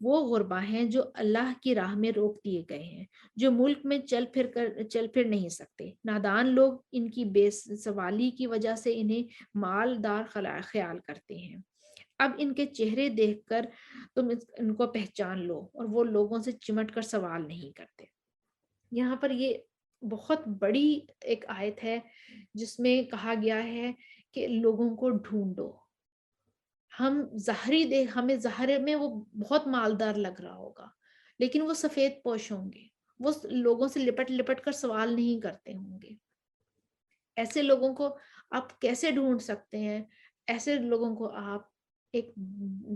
وہ غربا ہیں جو اللہ کی راہ میں روک دیے گئے ہیں، جو ملک میں چل پھر نہیں سکتے۔ نادان لوگ ان کی بے سوالی کی وجہ سے انہیں مالدار خیال کرتے ہیں۔ اب ان کے چہرے دیکھ کر تم ان کو پہچان لو، اور وہ لوگوں سے چمٹ کر سوال نہیں کرتے۔ یہاں پر یہ بہت بڑی ایک آیت ہے جس میں کہا گیا ہے کہ لوگوں کو ڈھونڈو۔ ہمیں ظاہر میں وہ بہت مالدار لگ رہا ہوگا، لیکن وہ سفید پوش ہوں گے، وہ لوگوں سے لپٹ لپٹ کر سوال نہیں کرتے ہوں گے۔ ایسے لوگوں کو آپ کیسے ڈھونڈ سکتے ہیں؟ ایسے لوگوں کو آپ ایک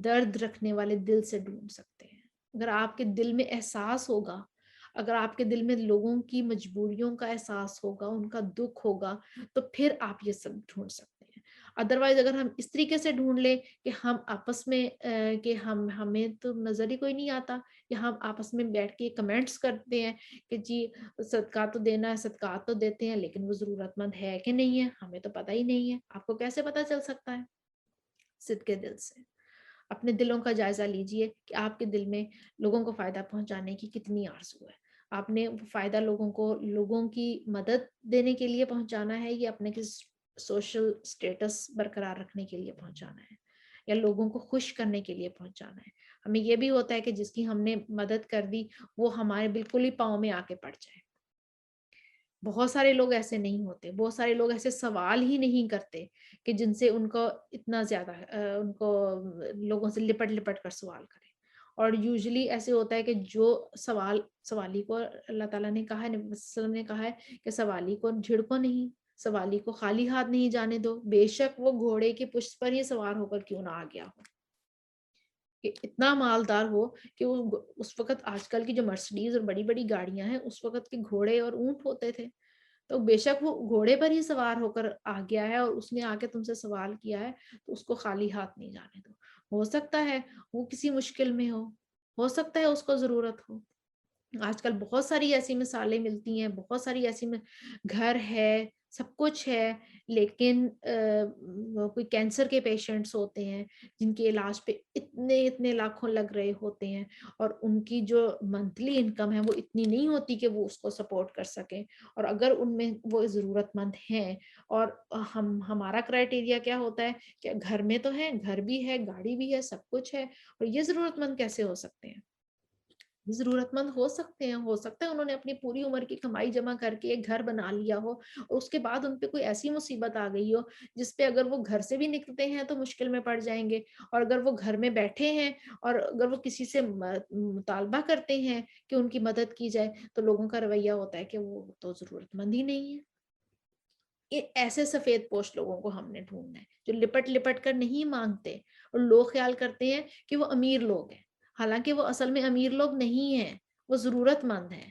درد رکھنے والے دل سے ڈھونڈ سکتے ہیں۔ اگر آپ کے دل میں احساس ہوگا، اگر آپ کے دل میں لوگوں کی مجبوریوں کا احساس ہوگا، ان کا دکھ ہوگا، تو پھر آپ یہ سب ڈھونڈ سکتے ہیں۔ ادروائز اگر ہم اس طریقے سے ڈھونڈ لیں کہ ہم آپس میں کہ ہمیں تو نظر ہی کوئی نہیں آتا، یا ہم آپس میں بیٹھ کے کمنٹس کرتے ہیں کہ جی صدقہ تو دینا ہے، صدقات تو دیتے ہیں، لیکن وہ ضرورت مند ہے کہ نہیں ہے ہمیں تو پتہ ہی نہیں ہے۔ آپ کو کیسے پتہ چل سکتا ہے؟ صدقے دل سے اپنے دلوں کا جائزہ لیجئے کہ آپ کے دل میں لوگوں کو فائدہ پہنچانے کی کتنی آرزو ہے۔ آپ نے فائدہ لوگوں کی مدد دینے کے لیے پہنچانا ہے، یا اپنے سوشل سٹیٹس برقرار رکھنے کے لیے پہنچانا ہے، یا لوگوں کو خوش کرنے کے لیے پہنچانا ہے؟ ہمیں یہ بھی ہوتا ہے کہ جس کی ہم نے مدد کر دی وہ ہمارے بالکل ہی پاؤں میں آ کے پڑ جائے۔ بہت سارے لوگ ایسے نہیں ہوتے، بہت سارے لوگ ایسے سوال ہی نہیں کرتے کہ جن سے ان کو اتنا زیادہ ان کو لوگوں سے لپٹ لپٹ کر سوال کریں۔ اور یوزلی ایسے ہوتا ہے کہ جو سوالی کو اللہ تعالیٰ نے کہا ہے، نبی صلی اللہ علیہ وسلم نے کہا ہے کہ سوالی کو جھڑکو نہیں، سوالی کو خالی ہاتھ نہیں جانے دو، بے شک وہ گھوڑے کی پشت پر ہی سوار ہو کر کیوں نہ آ گیا ہو، کہ اتنا مالدار ہو کہ وہ اس وقت آج کل کی جو مرسڈیز اور بڑی بڑی گاڑیاں ہیں، اس وقت کے گھوڑے اور اونٹ ہوتے تھے، تو بے شک وہ گھوڑے پر ہی سوار ہو کر آ گیا ہے، اور اس نے آ کے تم سے سوال کیا ہے، تو اس کو خالی ہاتھ نہیں جانے دو۔ ہو سکتا ہے وہ کسی مشکل میں ہو سکتا ہے اس کو ضرورت ہو۔ آج کل بہت ساری ایسی مثالیں ملتی ہیں، بہت ساری ایسی گھر ہے، سب کچھ ہے، لیکن کوئی کینسر کے پیشنٹس ہوتے ہیں جن کے علاج پہ اتنے اتنے لاکھوں لگ رہے ہوتے ہیں، اور ان کی جو منتھلی انکم ہے وہ اتنی نہیں ہوتی کہ وہ اس کو سپورٹ کر سکیں، اور اگر ان میں وہ ضرورت مند ہیں، اور ہمارا کرائٹیریا کیا ہوتا ہے کہ گھر میں تو ہے، گھر بھی ہے، گاڑی بھی ہے، سب کچھ ہے، اور یہ ضرورت مند کیسے ہو سکتے ہیں؟ ضرورت مند ہو سکتے ہیں، ہو سکتا ہے انہوں نے اپنی پوری عمر کی کمائی جمع کر کے ایک گھر بنا لیا ہو، اور اس کے بعد ان پہ کوئی ایسی مصیبت آ گئی ہو جس پہ اگر وہ گھر سے بھی نکلتے ہیں تو مشکل میں پڑ جائیں گے، اور اگر وہ گھر میں بیٹھے ہیں اور اگر وہ کسی سے مطالبہ کرتے ہیں کہ ان کی مدد کی جائے، تو لوگوں کا رویہ ہوتا ہے کہ وہ تو ضرورت مند ہی نہیں ہے۔ یہ ایسے سفید پوش لوگوں کو ہم نے ڈھونڈنا ہے جو لپٹ لپٹ کر نہیں مانگتے، اور لوگ خیال کرتے ہیں کہ وہ امیر لوگ ہیں، حالانکہ وہ اصل میں امیر لوگ نہیں ہیں، وہ ضرورت مند ہیں۔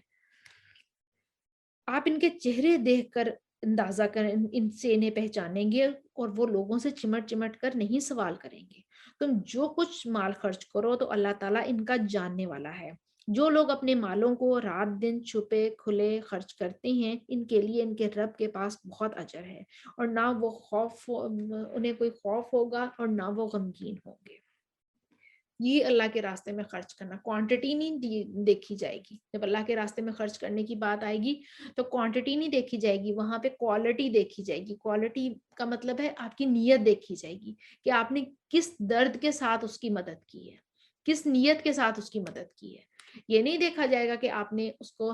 آپ ان کے چہرے دیکھ کر اندازہ کریں، ان سے انہیں پہچانیں گے، اور وہ لوگوں سے چمٹ چمٹ کر نہیں سوال کریں گے۔ تم جو کچھ مال خرچ کرو تو اللہ تعالیٰ ان کا جاننے والا ہے۔ جو لوگ اپنے مالوں کو رات دن چھپے کھلے خرچ کرتے ہیں، ان کے لیے ان کے رب کے پاس بہت اجر ہے، اور نہ وہ انہیں کوئی خوف ہوگا، اور نہ وہ غمگین ہوں گے۔ یہ اللہ کے راستے میں خرچ کرنا، کوانٹٹی نہیں دیکھی جائے گی۔ جب اللہ کے راستے میں خرچ کرنے کی بات آئے گی تو کوانٹٹی نہیں دیکھی جائے گی، وہاں پہ کوالٹی دیکھی جائے گی۔ کوالٹی کا مطلب ہے آپ کی نیت دیکھی جائے گی کہ آپ نے کس درد کے ساتھ اس کی مدد کی ہے، کس نیت کے ساتھ اس کی مدد کی ہے۔ یہ نہیں دیکھا جائے گا کہ آپ نے اس کو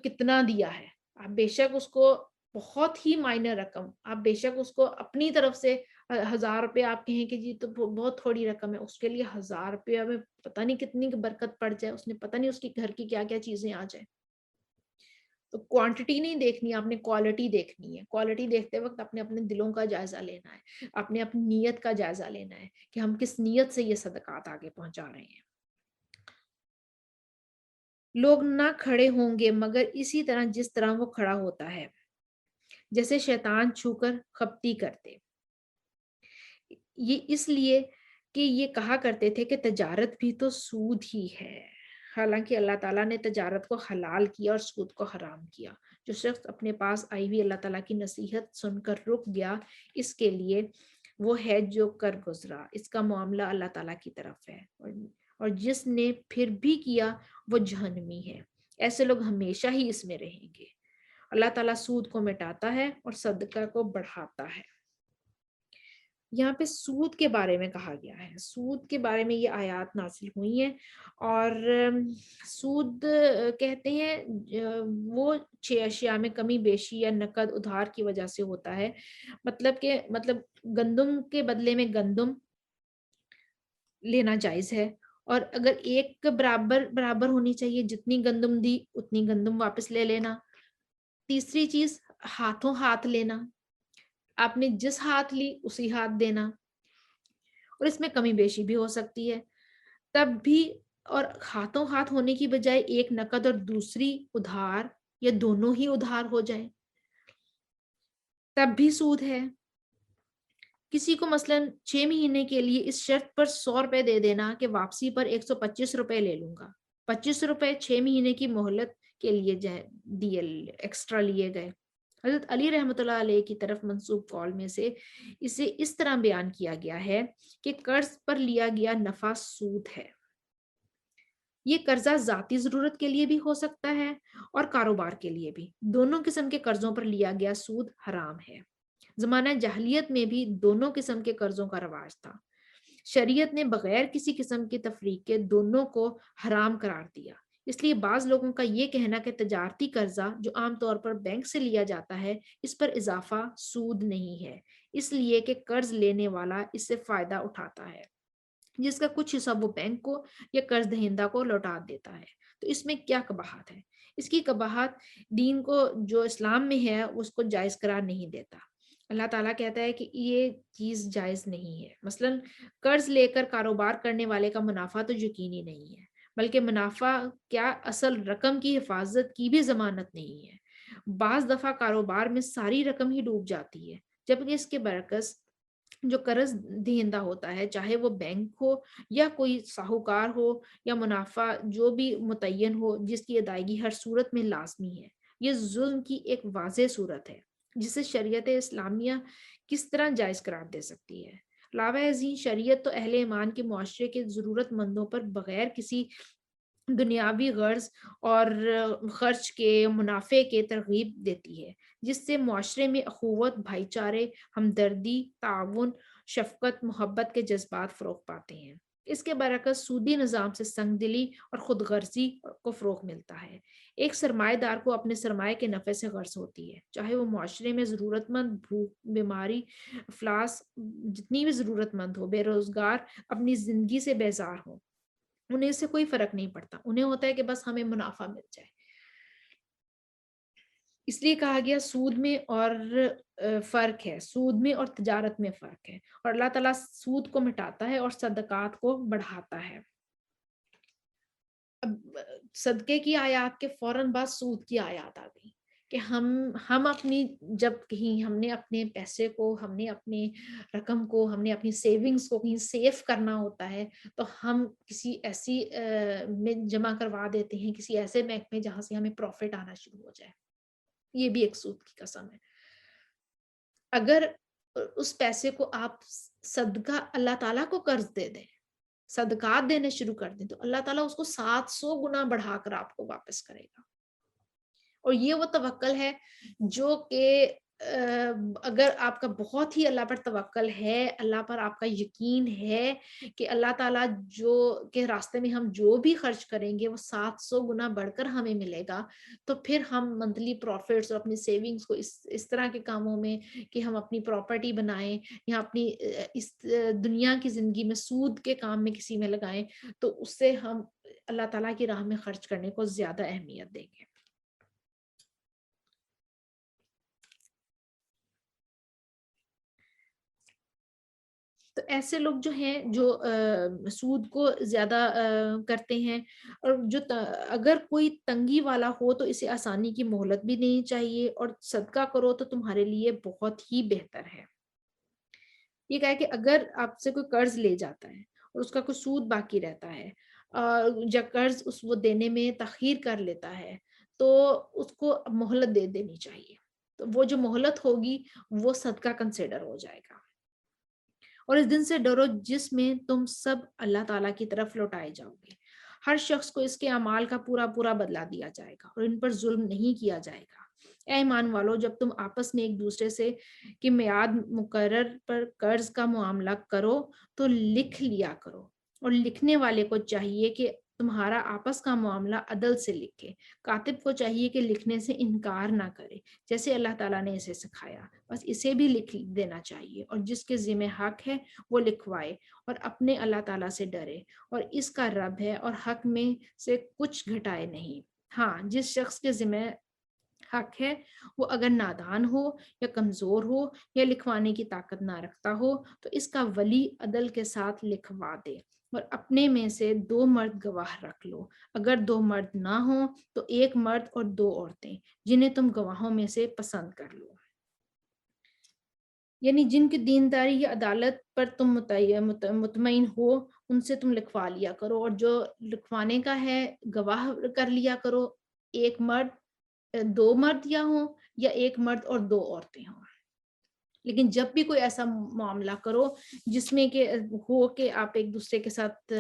کتنا دیا ہے۔ آپ بے شک اس کو بہت ہی مائنر رقم، آپ بے شک اس کو اپنی طرف سے 1000 روپے آپ کہیں کہ جی تو بہت تھوڑی رقم ہے، اس کے لیے 1000 روپے میں پتہ نہیں کتنی برکت پڑ جائے، اس نے پتہ نہیں اس کی گھر کی کیا کیا چیزیں آ جائیں۔ تو کوانٹٹی نہیں دیکھنی، آپ نے کوالٹی دیکھنی ہے۔ کوالٹی دیکھتے وقت اپنے اپنے دلوں کا جائزہ لینا ہے، اپنے اپنی نیت کا جائزہ لینا ہے کہ ہم کس نیت سے یہ صدقات آگے پہنچا رہے ہیں۔ لوگ نہ کھڑے ہوں گے مگر اسی طرح جس طرح وہ کھڑا ہوتا ہے، جیسے شیطان چھو کر خپتی کرتے۔ یہ اس لیے کہ یہ کہا کرتے تھے کہ تجارت بھی تو سود ہی ہے، حالانکہ اللہ تعالیٰ نے تجارت کو حلال کیا اور سود کو حرام کیا۔ جو شخص اپنے پاس آئی ہوئی اللہ تعالیٰ کی نصیحت سن کر رک گیا، اس کے لیے وہ ہے جو کر گزرا، اس کا معاملہ اللہ تعالیٰ کی طرف ہے، اور جس نے پھر بھی کیا وہ جہنمی ہے. ایسے لوگ ہمیشہ ہی اس میں رہیں گے. اللہ تعالیٰ سود کو مٹاتا ہے اور صدقہ کو بڑھاتا ہے. یہاں پہ سود کے بارے میں کہا گیا ہے. سود کے بارے میں یہ آیات نازل ہوئی ہیں. اور سود کہتے ہیں وہ 6 اشیاء میں کمی بیشی یا نقد ادھار کی وجہ سے ہوتا ہے. مطلب گندم کے بدلے میں گندم لینا جائز ہے، اور اگر ایک برابر ہونی چاہیے، جتنی گندم دی اتنی گندم واپس لے لینا. تیسری چیز ہاتھوں ہاتھ لینا، آپ نے جس ہاتھ لی اسی ہاتھ دینا. اور اس میں کمی بیشی بھی ہو سکتی ہے تب بھی. اور ہاتھوں ہاتھ ہونے کی بجائے ایک نقد اور دوسری ادھار یا دونوں ہی ادھار ہو جائیں تب بھی سود ہے. کسی کو مثلا 6 مہینے کے لیے اس شرط پر 100 روپے دے دینا کہ واپسی پر 125 روپے لے لوں گا. 25 روپے 6 مہینے کی مہلت کے لیے ایکسٹرا لیے گئے. حضرت علی رحمۃ اللہ علیہ کی طرف منسوب قول میں سے اسے اس طرح بیان کیا گیا ہے کہ قرض پر لیا گیا نفع سود ہے. یہ قرضہ ذاتی ضرورت کے لیے بھی ہو سکتا ہے اور کاروبار کے لیے بھی. دونوں قسم کے قرضوں پر لیا گیا سود حرام ہے. زمانہ جاہلیت میں بھی دونوں قسم کے قرضوں کا رواج تھا. شریعت نے بغیر کسی قسم کی تفریق کے دونوں کو حرام قرار دیا. اس لیے بعض لوگوں کا یہ کہنا کہ تجارتی قرضہ جو عام طور پر بینک سے لیا جاتا ہے اس پر اضافہ سود نہیں ہے، اس لیے کہ قرض لینے والا اس سے فائدہ اٹھاتا ہے جس کا کچھ حصہ وہ بینک کو یا قرض دہندہ کو لوٹا دیتا ہے. تو اس میں کیا قباحت ہے؟ اس کی قباحت دین کو جو اسلام میں ہے اس کو جائز قرار نہیں دیتا. اللہ تعالیٰ کہتا ہے کہ یہ چیز جائز نہیں ہے. مثلا قرض لے کر کاروبار کرنے والے کا منافع تو یقینی نہیں ہے، بلکہ منافع کیا اصل رقم کی حفاظت کی بھی ضمانت نہیں ہے. بعض دفعہ کاروبار میں ساری رقم ہی ڈوب جاتی ہے، جبکہ اس کے برعکس جو قرض دہندہ ہوتا ہے چاہے وہ بینک ہو یا کوئی ساہوکار ہو یا منافع جو بھی متعین ہو جس کی ادائیگی ہر صورت میں لازمی ہے، یہ ظلم کی ایک واضح صورت ہے جسے شریعت اسلامیہ کس طرح جائز قرار دے سکتی ہے. علاوہ ازیں شریعت تو اہل ایمان کے معاشرے کے ضرورت مندوں پر بغیر کسی دنیاوی غرض اور خرچ کے منافع کے ترغیب دیتی ہے، جس سے معاشرے میں اخوت، بھائی چارے، ہمدردی، تعاون، شفقت، محبت کے جذبات فروغ پاتے ہیں. اس کے برعکس سودی نظام سے سنگ دلی اور خود غرضی کو فروغ ملتا ہے. ایک سرمایہ دار کو اپنے سرمایہ کے نفع سے غرض ہوتی ہے، چاہے وہ معاشرے میں ضرورت مند، بھوک، بیماری، افلاس، جتنی بھی ضرورت مند ہو، بے روزگار، اپنی زندگی سے بیزار ہو، انہیں اس سے کوئی فرق نہیں پڑتا. انہیں ہوتا ہے کہ بس ہمیں منافع مل جائے. اس لیے کہا گیا سود میں اور فرق ہے، سود میں اور تجارت میں فرق ہے. اور اللہ تعالیٰ سود کو مٹاتا ہے اور صدقات کو بڑھاتا ہے. اب صدقے کی آیات کے فوراً بعد سود کی آیات آ گئی کہ ہم اپنی جب کہیں ہم نے اپنے پیسے کو، ہم نے اپنے رقم کو، ہم نے اپنی سیونگز کو کہیں سیف کرنا ہوتا ہے تو ہم کسی ایسی میں جمع کروا دیتے ہیں، کسی ایسے بینک میں جہاں سے ہمیں پروفٹ آنا شروع ہو جائے. یہ بھی ایک سود کی قسم ہے. اگر اس پیسے کو آپ صدقہ اللہ تعالیٰ کو قرض دے دیں، صدقات دینے شروع کر دیں، تو اللہ تعالیٰ اس کو 700 گنا بڑھا کر آپ کو واپس کرے گا. اور یہ وہ توکل ہے جو کہ اگر آپ کا بہت ہی اللہ پر توکل ہے، اللہ پر آپ کا یقین ہے کہ اللہ تعالیٰ جو کے راستے میں ہم جو بھی خرچ کریں گے وہ 700 گنا بڑھ کر ہمیں ملے گا، تو پھر ہم منتھلی پروفٹس اور اپنی سیونگز کو اس طرح کے کاموں میں کہ ہم اپنی پراپرٹی بنائیں یا اپنی اس دنیا کی زندگی میں سود کے کام میں کسی میں لگائیں، تو اس سے ہم اللہ تعالیٰ کی راہ میں خرچ کرنے کو زیادہ اہمیت دیں گے. تو ایسے لوگ جو ہیں جو سود کو زیادہ کرتے ہیں، اور جو اگر کوئی تنگی والا ہو تو اسے آسانی کی مہلت بھی نہیں چاہیے، اور صدقہ کرو تو تمہارے لیے بہت ہی بہتر ہے. یہ کہا کہ اگر آپ سے کوئی قرض لے جاتا ہے اور اس کا کوئی سود باقی رہتا ہے، جب قرض وہ دینے میں تاخیر کر لیتا ہے تو اس کو مہلت دے دینی چاہیے. تو وہ جو مہلت ہوگی وہ صدقہ کنسیڈر ہو جائے گا. اور اس دن سے ڈرو جس میں تم سب اللہ تعالیٰ کی طرف لوٹائے جاؤ گے. ہر شخص کو اس کے اعمال کا پورا پورا بدلہ دیا جائے گا اور ان پر ظلم نہیں کیا جائے گا. اے ایمان والو، جب تم آپس میں ایک دوسرے سے کی میعاد مقرر پر قرض کا معاملہ کرو تو لکھ لیا کرو، اور لکھنے والے کو چاہیے کہ تمہارا آپس کا معاملہ عدل سے لکھے. کاتب کو چاہیے کہ لکھنے سے انکار نہ کرے جیسے اللہ تعالیٰ نے اسے سکھایا، بس اسے بھی لکھ دینا چاہیے، اور جس کے ذمہ حق ہے وہ لکھوائے اور اپنے اللہ تعالیٰ سے ڈرے، اور اس کا رب ہے اور حق میں سے کچھ گھٹائے نہیں. ہاں، جس شخص کے ذمہ حق ہے وہ اگر نادان ہو یا کمزور ہو یا لکھوانے کی طاقت نہ رکھتا ہو تو اس کا ولی عدل کے ساتھ لکھوا دے، اور اپنے میں سے 2 مرد گواہ رکھ لو. اگر 2 مرد نہ ہوں تو 1 مرد اور 2 عورتیں جنہیں تم گواہوں میں سے پسند کر لو. یعنی جن کی دینداری یا عدالت پر تم مطمئن ہو ان سے تم لکھوا لیا کرو، اور جو لکھوانے کا ہے گواہ کر لیا کرو. 1 مرد 2 مرد یا ہوں یا 1 مرد اور 2 عورتیں ہوں. لیکن جب بھی کوئی ایسا معاملہ کرو جس میں کہ ہو کہ آپ ایک دوسرے کے ساتھ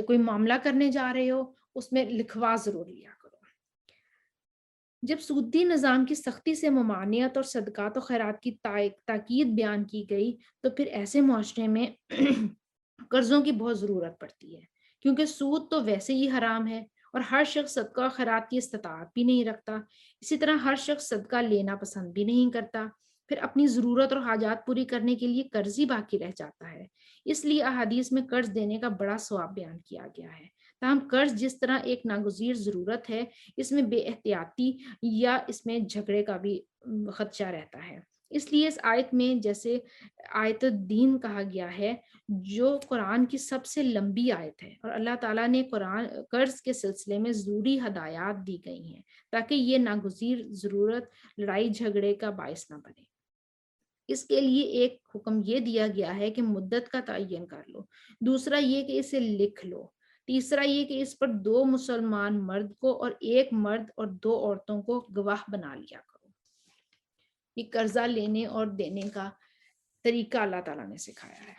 کوئی معاملہ کرنے جا رہے ہو، اس میں لکھوا ضرور لیا کرو. جب سودی نظام کی سختی سے ممانعت اور صدقات و خیرات کی تاکید بیان کی گئی تو پھر ایسے معاشرے میں قرضوں کی بہت ضرورت پڑتی ہے، کیونکہ سود تو ویسے ہی حرام ہے اور ہر شخص صدقہ و خیرات کی استطاعت بھی نہیں رکھتا. اسی طرح ہر شخص صدقہ لینا پسند بھی نہیں کرتا. پھر اپنی ضرورت اور حاجات پوری کرنے کے لیے قرض ہی باقی رہ جاتا ہے. اس لیے احادیث میں قرض دینے کا بڑا ثواب بیان کیا گیا ہے. تاہم قرض جس طرح ایک ناگزیر ضرورت ہے، اس میں بے احتیاطی یا اس میں جھگڑے کا بھی خدشہ رہتا ہے. اس لیے اس آیت میں جیسے آیت الدین کہا گیا ہے جو قرآن کی سب سے لمبی آیت ہے، اور اللہ تعالیٰ نے قرض کے سلسلے میں ضروری ہدایات دی گئی ہیں تاکہ یہ ناگزیر ضرورت لڑائی جھگڑے کا باعث نہ بنے. اس کے لیے ایک حکم یہ دیا گیا ہے کہ مدت کا تعین کر لو، دوسرا یہ کہ اسے لکھ لو، تیسرا یہ کہ اس پر 2 مسلمان مرد کو اور 1 مرد اور 2 عورتوں کو گواہ بنا لیا کرو. یہ قرضہ لینے اور دینے کا طریقہ اللہ تعالیٰ نے سکھایا ہے.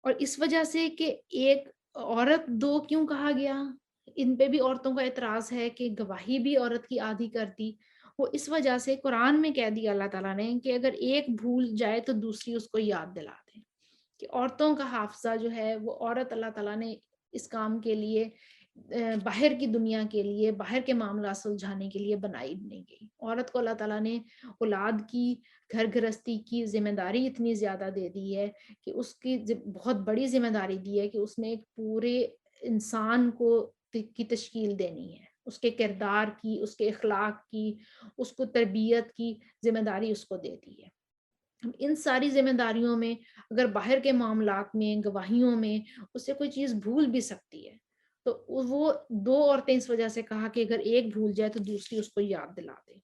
اور اس وجہ سے کہ 1 عورت 2 کیوں کہا گیا، ان پہ بھی عورتوں کا اعتراض ہے کہ گواہی بھی عورت کی آدھی کر دی. وہ اس وجہ سے قرآن میں کہہ دیا اللہ تعالیٰ نے کہ اگر ایک بھول جائے تو دوسری اس کو یاد دلا دے، کہ عورتوں کا حافظہ جو ہے وہ عورت اللہ تعالیٰ نے اس کام کے لیے باہر کی دنیا کے لیے، باہر کے معاملات سلجھانے کے لیے بنائی نہیں گئی. عورت کو اللہ تعالیٰ نے اولاد کی، گھر گھرستی کی ذمہ داری اتنی زیادہ دے دی ہے کہ اس کی بہت بڑی ذمہ داری دی ہے کہ اس نے ایک پورے انسان کی تشکیل دینی ہے، اس کے کردار کی، اس کے اخلاق کی، اس کو تربیت کی ذمہ داری اس کو دے دی ہے. ان ساری ذمہ داریوں میں اگر باہر کے معاملات میں، گواہیوں میں اس سے کوئی چیز بھول بھی سکتی ہے تو وہ 2 عورتیں اس وجہ سے کہا کہ اگر ایک بھول جائے تو دوسری اس کو یاد دلا دے.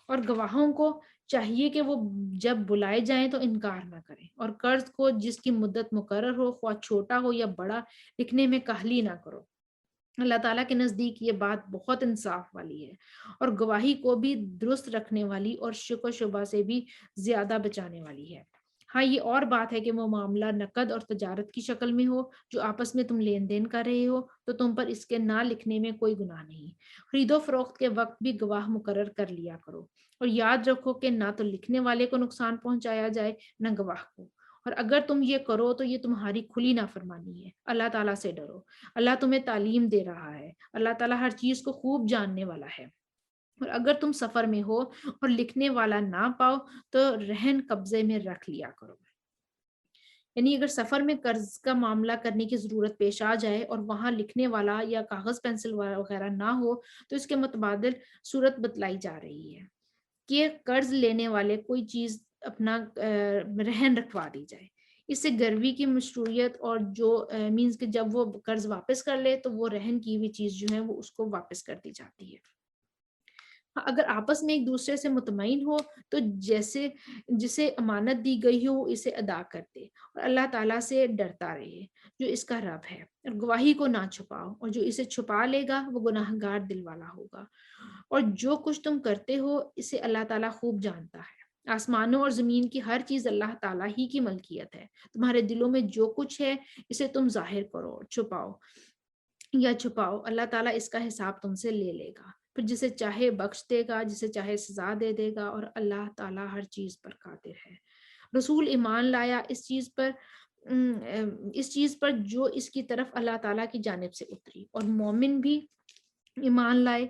اور گواہوں کو چاہیے کہ وہ جب بلائے جائیں تو انکار نہ کریں، اور قرض کو جس کی مدت مقرر ہو، خواہ چھوٹا ہو یا بڑا، لکھنے میں کاہلی نہ کرو. اللہ تعالیٰ کے نزدیک یہ بات بہت انصاف والی ہے اور گواہی کو بھی درست رکھنے والی اور شک و شبہ سے بھی زیادہ بچانے والی ہے. ہاں، یہ اور بات ہے کہ وہ معاملہ نقد اور تجارت کی شکل میں ہو جو آپس میں تم لین دین کر رہے ہو تو تم پر اس کے نہ لکھنے میں کوئی گناہ نہیں. خرید و فروخت کے وقت بھی گواہ مقرر کر لیا کرو، اور یاد رکھو کہ نہ تو لکھنے والے کو نقصان پہنچایا جائے نہ گواہ کو، اور اگر تم یہ کرو تو یہ تمہاری کھلی نافرمانی ہے. اللہ تعالیٰ سے ڈرو، اللہ تمہیں تعلیم دے رہا ہے، اللہ تعالیٰ ہر چیز کو خوب جاننے والا ہے. اور اگر تم سفر میں ہو اور لکھنے والا نہ پاؤ تو رہن قبضے میں رکھ لیا کرو. یعنی اگر سفر میں قرض کا معاملہ کرنے کی ضرورت پیش آ جائے اور وہاں لکھنے والا یا کاغذ پینسل وغیرہ نہ ہو تو اس کے متبادل صورت بتلائی جا رہی ہے کہ قرض لینے والے کوئی چیز اپنا رہن رکھوا دی جائے. اس سے گروی کی مشروعیت اور جو مینز کہ جب وہ قرض واپس کر لے تو وہ رہن کی ہوئی چیز جو ہے وہ اس کو واپس کر دی جاتی ہے. اگر آپس میں ایک دوسرے سے مطمئن ہو تو جسے امانت دی گئی ہو اسے ادا کر دے اور اللہ تعالیٰ سے ڈرتا رہے جو اس کا رب ہے، اور گواہی کو نہ چھپاؤ، اور جو اسے چھپا لے گا وہ گناہگار دل والا ہوگا. اور جو کچھ تم کرتے ہو اسے اللہ تعالیٰ خوب جانتا ہے. آسمانوں اور زمین کی ہر چیز اللہ تعالیٰ ہی کی ملکیت ہے. تمہارے دلوں میں جو کچھ ہے اسے تم ظاہر کرو، چھپاؤ یا چھپاؤ، اللہ تعالیٰ اس کا حساب تم سے لے لے گا. پھر جسے چاہے بخش دے گا، جسے چاہے سزا دے دے گا، اور اللہ تعالیٰ ہر چیز پر قادر ہے. رسول ایمان لایا اس چیز پر جو اس کی طرف اللہ تعالیٰ کی جانب سے اتری، اور مومن بھی ایمان لائے.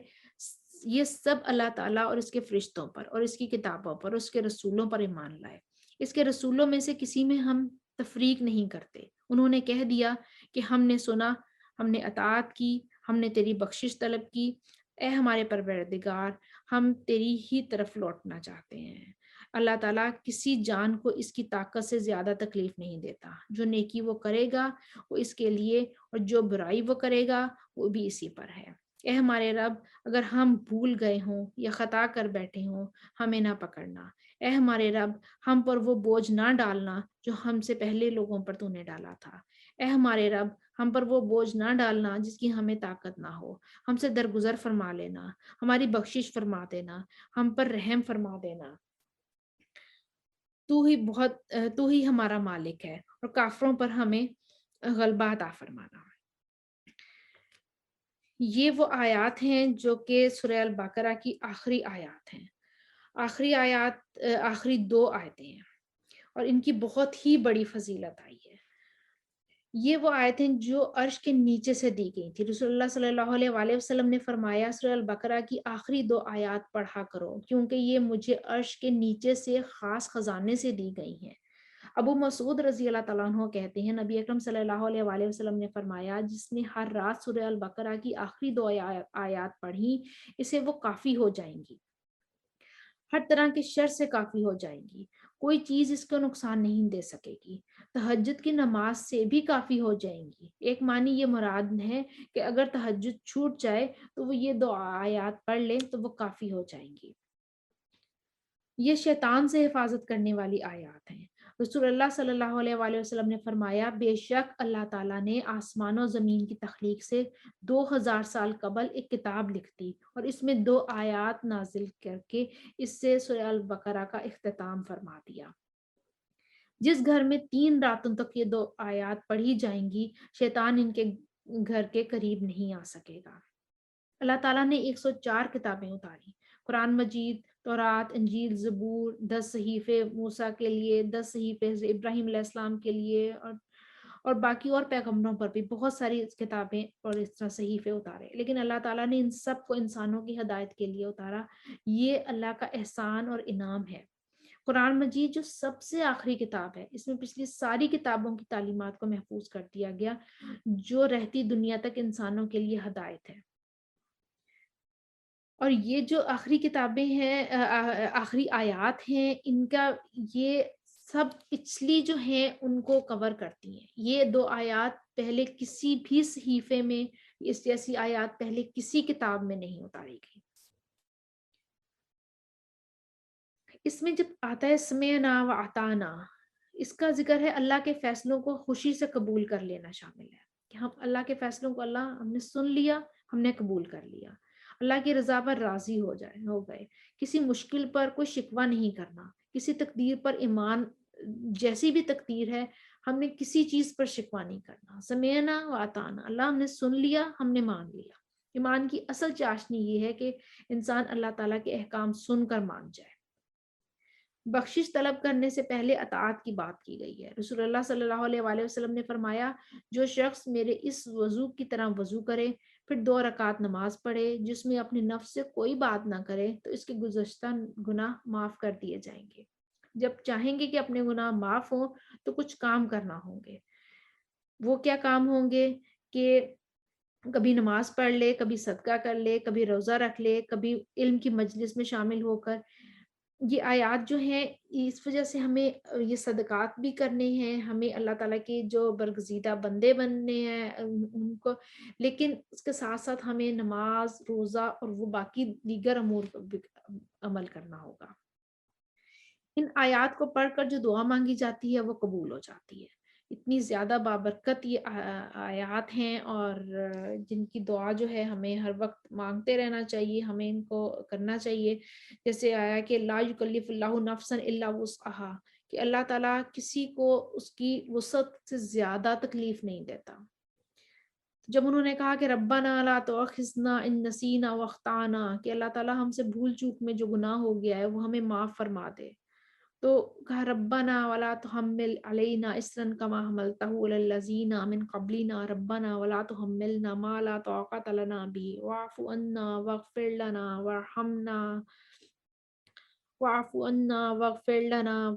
یہ سب اللہ تعالیٰ اور اس کے فرشتوں پر اور اس کی کتابوں پر اور اس کے رسولوں پر ایمان لائے. اس کے رسولوں میں سے کسی میں ہم تفریق نہیں کرتے. انہوں نے کہہ دیا کہ ہم نے سنا، ہم نے اطاعت کی، ہم نے تیری بخشش طلب کی. اے ہمارے پروردگار، ہم تیری ہی طرف لوٹنا چاہتے ہیں. اللہ تعالیٰ کسی جان کو اس کی طاقت سے زیادہ تکلیف نہیں دیتا. جو نیکی وہ کرے گا وہ اس کے لیے، اور جو برائی وہ کرے گا وہ بھی اسی پر ہے. اے ہمارے رب، اگر ہم بھول گئے ہوں یا خطا کر بیٹھے ہوں، ہمیں نہ پکڑنا. اے ہمارے رب، ہم پر وہ بوجھ نہ ڈالنا جو ہم سے پہلے لوگوں پر تو نے ڈالا تھا. اے ہمارے رب، ہم پر وہ بوجھ نہ ڈالنا جس کی ہمیں طاقت نہ ہو. ہم سے درگزر فرما لینا، ہماری بخشش فرما دینا، ہم پر رحم فرما دینا. تو ہی ہمارا مالک ہے، اور کافروں پر ہمیں غلبہ عطا فرمانا. یہ وہ آیات ہیں جو کہ سورہ البقرہ کی آخری آیات ہیں. آخری 2 آیتیں ہیں، اور ان کی بہت ہی بڑی فضیلت آئی ہے. یہ وہ آیتیں جو عرش کے نیچے سے دی گئی تھی. رسول اللہ صلی اللہ علیہ وآلہ وسلم نے فرمایا سورہ البقرہ کی آخری 2 آیات پڑھا کرو، کیونکہ یہ مجھے عرش کے نیچے سے خاص خزانے سے دی گئی ہیں. ابو مسعود رضی اللہ تعالیٰ عنہ کہتے ہیں نبی اکرم صلی اللہ علیہ وآلہ وسلم نے فرمایا جس نے ہر رات سورہ البقرہ کی آخری 2 آیات پڑھی، اسے وہ کافی ہو جائیں گی، ہر طرح کے شر سے کافی ہو جائیں گی. کوئی چیز اس کو نقصان نہیں دے سکے گی. تہجد کی نماز سے بھی کافی ہو جائیں گی. ایک معنی یہ مراد ہے کہ اگر تہجد چھوٹ جائے تو وہ یہ 2 آیات پڑھ لیں تو وہ کافی ہو جائیں گی. یہ شیطان سے حفاظت کرنے والی آیات ہیں. رسول اللہ صلی اللہ علیہ وآلہ وسلم نے فرمایا بے شک اللہ تعالیٰ نے آسمان و زمین کی تخلیق سے 2000 سال قبل ایک کتاب لکھ دی، اور اس میں 2 آیات نازل کر کے اس سے سورہ البقرہ کا اختتام فرما دیا. جس گھر میں 3 راتوں تک یہ 2 آیات پڑھی جائیں گی، شیطان ان کے گھر کے قریب نہیں آ سکے گا. اللہ تعالیٰ نے 104 کتابیں اتاری. قرآن مجید، تورات، انجیل، زبور، 10 صحیفے موسیٰ کے لیے، 10 صحیفے ابراہیم علیہ السلام کے لیے، اور باقی اور پیغمبروں پر بھی بہت ساری کتابیں اور اس طرح صحیفے اتارے. لیکن اللہ تعالیٰ نے ان سب کو انسانوں کی ہدایت کے لیے اتارا. یہ اللہ کا احسان اور انعام ہے. قرآن مجید جو سب سے آخری کتاب ہے، اس میں پچھلی ساری کتابوں کی تعلیمات کو محفوظ کر دیا گیا جو رہتی دنیا تک انسانوں کے لیے ہدایت ہے. اور یہ جو آخری کتابیں ہیں، آخری آیات ہیں، ان کا یہ سب پچھلی جو ہیں ان کو کور کرتی ہیں. یہ 2 آیات پہلے کسی بھی صحیفے میں، اس جیسی آیات پہلے کسی کتاب میں نہیں اتاری گئی. اس میں جب آتا ہے سمعنا و اطعنا، اس کا ذکر ہے اللہ کے فیصلوں کو خوشی سے قبول کر لینا شامل ہے کہ ہم اللہ کے فیصلوں کو ہم نے سن لیا، ہم نے قبول کر لیا، اللہ کی رضا پر راضی ہو گئے. کسی مشکل پر کوئی شکوہ نہیں کرنا، کسی تقدیر پر ایمان، جیسی بھی تقدیر ہے ہم نے کسی چیز پر شکوہ نہیں کرنا. سمعنا و اطعنا، اللہ ہم نے سن لیا، ہم نے مان لیا. ایمان کی اصل چاشنی یہ ہے کہ انسان اللہ تعالیٰ کے احکام سن کر مان جائے. بخشش طلب کرنے سے پہلے اطاعت کی بات کی گئی ہے. رسول اللہ صلی اللہ علیہ وآلہ وسلم نے فرمایا جو شخص میرے اس وضو کی طرح وضو کرے، پھر 2 رکعت نماز پڑھے جس میں اپنے نفس سے کوئی بات نہ کرے، تو اس کے گزشتہ گناہ معاف کر دیے جائیں گے. جب چاہیں گے کہ اپنے گناہ معاف ہوں تو کچھ کام کرنا ہوں گے. وہ کیا کام ہوں گے کہ کبھی نماز پڑھ لے، کبھی صدقہ کر لے، کبھی روزہ رکھ لے، کبھی علم کی مجلس میں شامل ہو کر. یہ آیات جو ہیں اس وجہ سے ہمیں یہ صدقات بھی کرنے ہیں، ہمیں اللہ تعالیٰ کے جو برگزیدہ بندے بننے ہیں ان کو، لیکن اس کے ساتھ ساتھ ہمیں نماز، روزہ اور وہ باقی دیگر امور پر بھی عمل کرنا ہوگا. ان آیات کو پڑھ کر جو دعا مانگی جاتی ہے وہ قبول ہو جاتی ہے. اتنی زیادہ بابرکت یہ آیات ہیں، اور جن کی دعا جو ہے ہمیں ہر وقت مانگتے رہنا چاہیے، ہمیں ان کو کرنا چاہیے. جیسے آیا کہ لا یکلف اللہ نفسا الا وسعها، کہ اللہ تعالیٰ کسی کو اس کی وسعت سے زیادہ تکلیف نہیں دیتا. جب انہوں نے کہا کہ ربنا لا تؤاخذنا ان نسینا واخطانا، کہ اللہ تعالیٰ ہم سے بھول چوک میں جو گناہ ہو گیا ہے وہ ہمیں معاف فرما دے، تو کہا ربنا ولا تحمل علینا اسرا کما حملته علی الذین من قبلنا ربنا ولا تحملنا ما لا طاقت لنا به واعف عنا واغفر لنا وارحمنا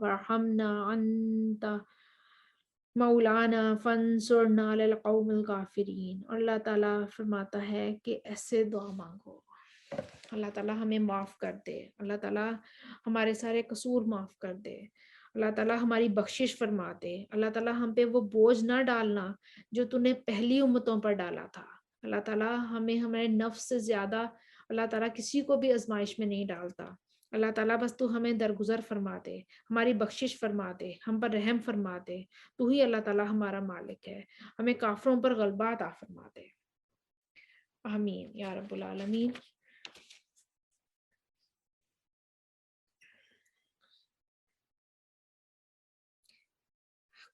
وارحمنا انت مولانا فانصرنا علی القوم الکافرین. اور اللہ تعالیٰ فرماتا ہے کہ ایسے دعا مانگو، اللہ تعالیٰ ہمیں معاف کر دے، اللہ تعالیٰ ہمارے سارے قصور معاف کر دے، اللہ تعالیٰ ہماری بخشش فرما دے، اللہ تعالیٰ ہم پہ وہ بوجھ نہ ڈالنا جو تو نے پہلی امتوں پر ڈالا تھا. اللہ تعالیٰ ہمیں ہمارے نفس سے زیادہ اللہ تعالیٰ کسی کو بھی آزمائش میں نہیں ڈالتا. اللہ تعالیٰ بس تو ہمیں درگزر فرما دے، ہماری بخشش فرما دے، ہم پر رحم فرما دے. تو ہی اللہ تعالیٰ ہمارا مالک ہے، ہمیں کافروں پر غلبہ عطا فرما دے. آمین یا رب العالمین.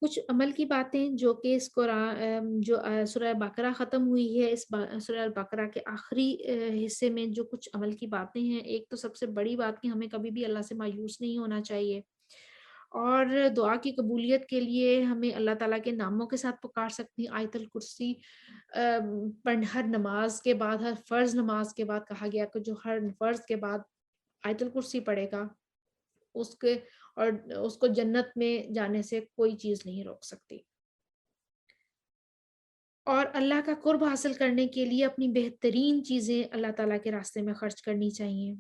کچھ عمل کی باتیں جو کہ اس قرآن جو سورہ بقرہ ختم ہوئی ہے، اس سورہ بقرہ کے آخری حصے میں جو کچھ عمل کی باتیں ہیں. ایک تو سب سے بڑی بات کہ ہمیں کبھی بھی اللہ سے مایوس نہیں ہونا چاہیے، اور دعا کی قبولیت کے لیے ہمیں اللہ تعالیٰ کے ناموں کے ساتھ پکار سکتے ہیں. آیت الکرسی ہر نماز کے بعد، ہر فرض نماز کے بعد کہا گیا کہ جو ہر فرض کے بعد آیت الکرسی پڑھے گا اس کو جنت میں جانے سے کوئی چیز نہیں روک سکتی. اور اللہ کا قرب حاصل کرنے کے لیے اپنی بہترین چیزیں اللہ تعالیٰ کے راستے میں خرچ کرنی چاہیے.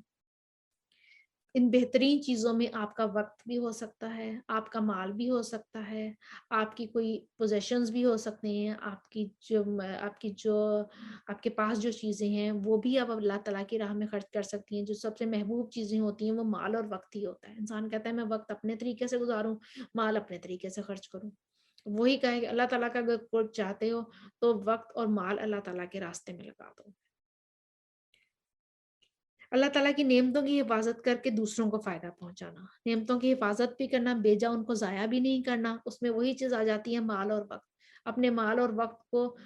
ان بہترین چیزوں میں آپ کا وقت بھی ہو سکتا ہے، آپ کا مال بھی ہو سکتا ہے، آپ کی کوئی پوزیشنز بھی ہو سکتے ہیں، آپ کے پاس جو چیزیں ہیں وہ بھی آپ اللہ تعالیٰ کی راہ میں خرچ کر سکتی ہیں. جو سب سے محبوب چیزیں ہوتی ہیں وہ مال اور وقت ہی ہوتا ہے. انسان کہتا ہے میں وقت اپنے طریقے سے گزاروں، مال اپنے طریقے سے خرچ کروں. وہی کہے کہ اللہ تعالیٰ کا اگر قرب چاہتے ہو تو وقت اور مال اللہ تعالیٰ کے راستے میں لگا دو. اللہ تعالیٰ کی نعمتوں کی حفاظت کر کے دوسروں کو فائدہ پہنچانا، نعمتوں کی حفاظت بھی کرنا، بیجا ان کو ضائع بھی نہیں کرنا. اس میں وہی چیز آ جاتی ہے مال اور وقت. اپنے مال اور وقت کو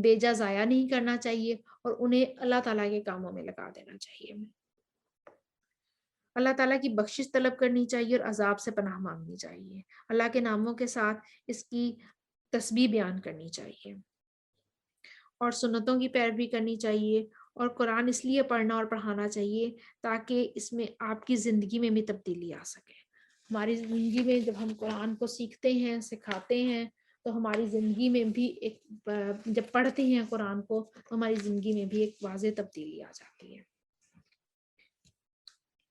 بیجا ضائع نہیں کرنا چاہیے اور انہیں اللہ تعالیٰ کے کاموں میں لگا دینا چاہیے. اللہ تعالیٰ کی بخشش طلب کرنی چاہیے اور عذاب سے پناہ مانگنی چاہیے. اللہ کے ناموں کے ساتھ اس کی تسبیح بیان کرنی چاہیے اور سنتوں کی پیروی کرنی چاہیے. اور قرآن اس لیے پڑھنا اور پڑھانا چاہیے تاکہ اس میں آپ کی زندگی میں بھی تبدیلی آ سکے. ہماری زندگی میں جب ہم قرآن کو سیکھتے ہیں، سکھاتے ہیں، تو ہماری زندگی میں بھی جب پڑھتے ہیں قرآن کو تو ہماری زندگی میں بھی ایک واضح تبدیلی آ جاتی ہے.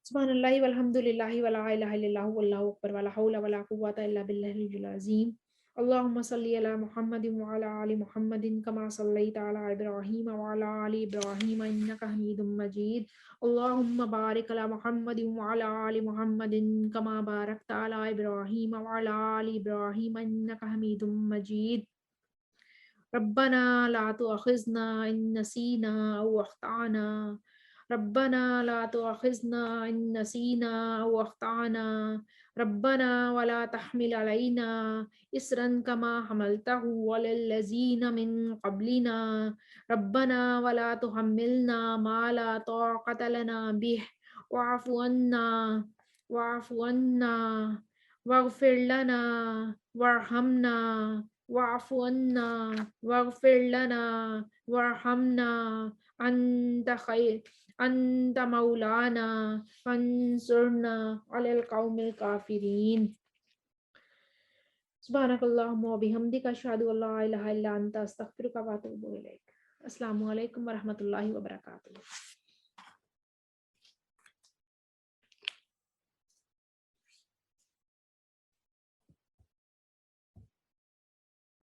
سبحان اللہ والحمد للہ ولا الہ الا اللہ واللہ اکبر ولا حول ولا قوۃ الا باللہ العلی العظیم. اللہم صلی علی محمد وعلی آل محمد کما صلیت علی ابراہیم وعلی آل ابراہیم انک حمید مجید. اللہم بارک علی محمد وعلی آل محمد کما بارکت علی ابراہیم وعلی آل ابراہیم انک حمید مجید. ربنا لا تؤاخذنا ان نسینا او اخطأنا ربنا لا تؤاخذنا ان نسینا او اخطأنا ربنا ولا تحمل علينا اسرا كما حملته على الذين من قبلنا ربنا ولا تحملنا ما لا طاقة لنا به واعف عنا واغفر لنا وارحمنا واعف عنا واغفر لنا وارحمنا انت مولانا فانصرنا علی القوم الکافرین. سبحانک اللہم وبحمدک اشہد ان لا الہ الا انت استغفرک واتوب الیک. السلام علیکم ورحمۃ اللہ وبرکاتہ.